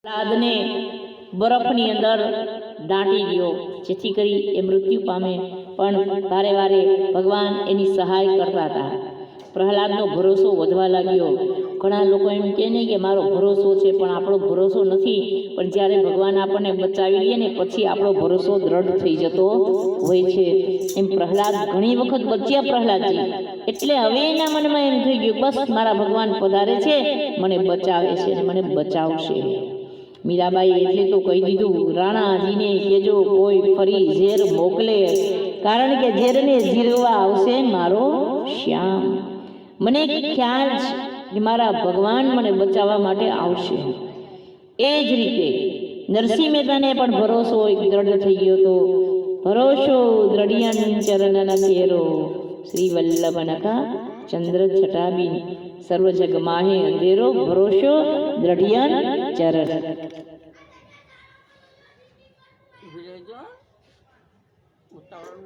પ્રહલાદને બરફની અંદર દાટી ગયો, જેથી કરી એ મૃત્યુ પામે, પણ વારે વારે ભગવાન એની સહાય કરતા હતા. પ્રહલાદનો ભરોસો વધવા લાગ્યો. ઘણા લોકો એમ કહે ને કે મારો ભરોસો છે, પણ આપણો ભરોસો નથી. પણ જ્યારે ભગવાન આપણને બચાવી લે ને પછી આપણો ભરોસો દ્રઢ થઈ જતો હોય છે. એમ પ્રહલાદ ઘણી વખત બચ્યા પ્રહલાદજી, એટલે હવે એના મનમાં એમ થઈ ગયું બસ મારા ભગવાન પધારે છે, મને બચાવે છે ને મને બચાવશે. મીરાબાઈ એટલે તો કહી દીધું, રાણાજીને કહેજો કોઈ ફરી ઝેર મોકલે, કારણ કે ઝેરને ઝીરવા આવશે મારો શ્યામ. મને ખ્યાલ છે કે મારા ભગવાન મને બચાવવા માટે આવશે. એ જ રીતે નરસિંહ મહેતાને પણ ભરોસો એક દ્રઢ થઈ ગયો હતો. ભરોસો દ્રઢિયન ચરણના ચેરો, શ્રી વલ્લભનકા ચંદ્ર છટાબીન, સર્વ જગ માહે અંધેરો, ભરોસો દ્રઢિયન ચરણ. ઉતાવળ ન